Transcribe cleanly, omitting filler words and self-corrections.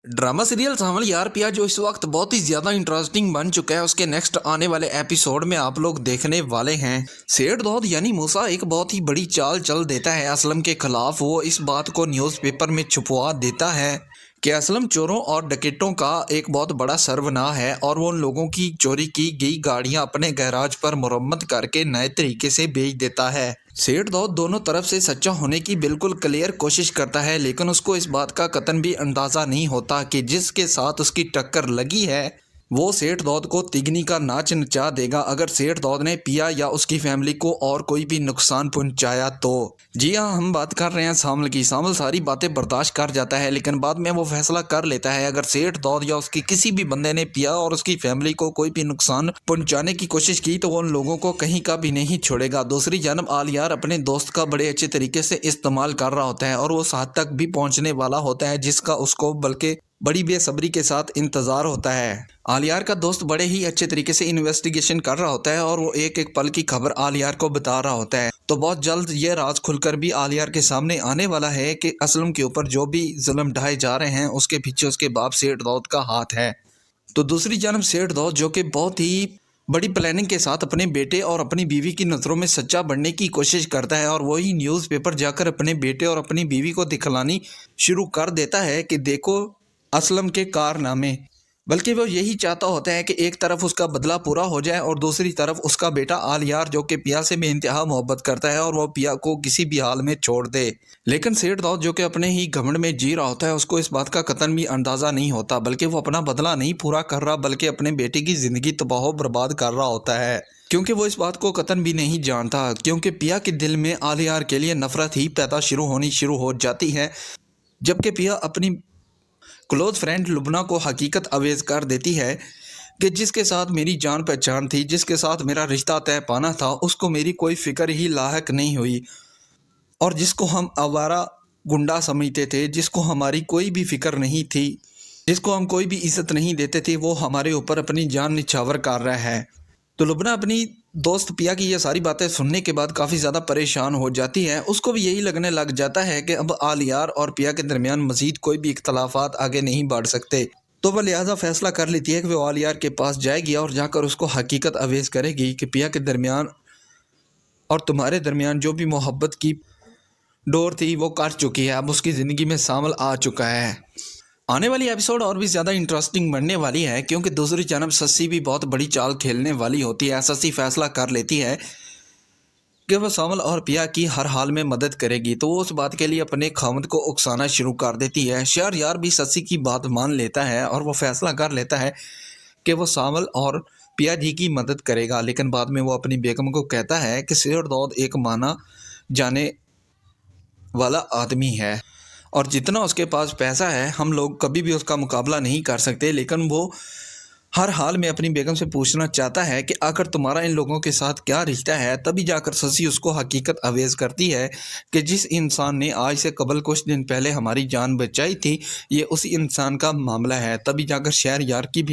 Drama serial सावल यार पिया जो इस वक्त बहुत ही ज्यादा इंटरेस्टिंग बन चुका है, उसके नेक्स्ट आने वाले एपिसोड में आप लोग देखने वाले हैं। सेठ दौद यानी मूसा एक बहुत ही बड़ी चाल चल देता है असलम के खिलाफ। वो इस बात को न्यूज़पेपर में छुपवा देता है कि असलम चोरों और डकैतों का एक बहुत बड़ा सरगना है और वो उन लोगों की चोरी की गई गाड़ियां अपने गैराज पर मुरम्मत करके नए तरीके से बेच देता है। सेठ दौद दोनों तरफ से सच्चा होने की बिल्कुल क्लियर कोशिश करता है, लेकिन उसको इस बात का कतन भी अंदाज़ा नहीं होता कि जिसके साथ उसकी टक्कर लगी है वो सेठ दौद को तिगनी का नाच नचा देगा अगर सेठ दौद ने पिया या उसकी फैमिली को और कोई भी नुकसान पहुंचाया तो। जी हाँ, हम बात कर रहे हैं सामल की। सामल सारी बातें बर्दाश्त कर जाता है, लेकिन बाद में वो फैसला कर लेता है अगर सेठ दौद या उसकी किसी भी बंदे ने पिया और उसकी फैमिली को कोई भी नुकसान पहुंचाने की कोशिश की तो वो उन लोगों को कहीं का भी नहीं छोड़ेगा। दूसरी जानब आलियार अपने दोस्त का बड़े अच्छे तरीके से इस्तेमाल कर रहा होता है और वो उस हद तक भी पहुंचने वाला होता है जिसका उसको बल्कि बड़ी बेसब्री के साथ इंतजार होता है। आलियार का दोस्त बड़े ही अच्छे तरीके से इन्वेस्टिगेशन कर रहा होता है और वो एक एक पल की खबर आलियार को बता रहा होता है। तो बहुत जल्द ये राज खुलकर भी आलियार के सामने आने वाला है कि असलम के ऊपर जो भी जुल्म ढाए जा रहे हैं उसके पीछे उसके बाप सेठ दौद का हाथ है। तो दूसरी जानब सेठ दौद जो कि बहुत ही बड़ी प्लानिंग के साथ अपने बेटे और अपनी बीवी की नज़रों में सच्चा बनने की कोशिश करता है और वही न्यूज़पेपर जाकर अपने बेटे और अपनी बीवी को दिखलानी शुरू कर देता है कि देखो असलम के कारनामे। बल्कि वो यही चाहता होता है कि एक तरफ उसका बदला पूरा हो जाए और दूसरी तरफ उसका बेटा आलियार जो कि पिया से बेइंतहा मोहब्बत करता है और वो पिया को किसी भी हाल में छोड़ दे। लेकिन सेठ दौद जो कि अपने ही घमंड में जी रहा होता है उसको इस बात का कतन भी अंदाज़ा नहीं होता, बल्कि वो अपना बदला नहीं पूरा कर रहा बल्कि अपने बेटे की ज़िंदगी तबाह बर्बाद कर रहा होता है। क्योंकि वो इस बात को कतन भी नहीं जानता, क्योंकि पिया के दिल में आलियार के लिए नफरत ही पैदा शुरू हो जाती है, जबकि पिया अपनी क्लोज फ्रेंड लुबना को हकीकत अवेज कर देती है कि जिसके साथ मेरी जान पहचान थी, जिसके साथ मेरा रिश्ता तय पाना था, उसको मेरी कोई फिक्र ही लायक नहीं हुई और जिसको हम आवारा गुंडा समझते थे, जिसको हमारी कोई भी फिक्र नहीं थी, जिसको हम कोई भी इज्जत नहीं देते थे, वो हमारे ऊपर अपनी जान निछावर कर रहा है। तो लुबना अपनी दोस्त पिया की ये सारी बातें सुनने के बाद काफ़ी ज़्यादा परेशान हो जाती है। उसको भी यही लगने लग जाता है कि अब आलियार और पिया के दरमियान मज़ीद कोई भी इख्तलाफात आगे नहीं बढ़ सकते। तो वह लिहाजा फ़ैसला कर लेती है कि वो आलियार के पास जाएगी और जाकर उसको हकीकत अवेज़ करेगी कि पिया के दरमियान और तुम्हारे दरमियान जो भी मोहब्बत की डोर थी वो कट चुकी है, अब उसकी ज़िंदगी में शामिल आ चुका है। आने वाली एपिसोड और भी ज़्यादा इंटरेस्टिंग बनने वाली है, क्योंकि दूसरी जानब सस्सी भी बहुत बड़ी चाल खेलने वाली होती है। सस्सी फैसला कर लेती है कि वह सामल और पिया की हर हाल में मदद करेगी, तो वो उस बात के लिए अपने खामद को उकसाना शुरू कर देती है। शहरयार भी सस्सी की बात मान लेता है और वो फैसला कर लेता है कि वो सामल और पिया जी की मदद करेगा, लेकिन बाद में वो अपनी बेगम को कहता है कि सेठ दौद एक माना जाने वाला आदमी है और जितना उसके पास पैसा है हम लोग कभी भी उसका मुकाबला नहीं कर सकते। लेकिन वो हर हाल में अपनी बेगम से पूछना चाहता है कि आखिर तुम्हारा इन लोगों के साथ क्या रिश्ता है। तभी जाकर ससी उसको हकीकत अवेज़ करती है कि जिस इंसान ने आज से कबल कुछ दिन पहले हमारी जान बचाई थी ये उसी इंसान का मामला है। तभी जाकर शहरयार की भी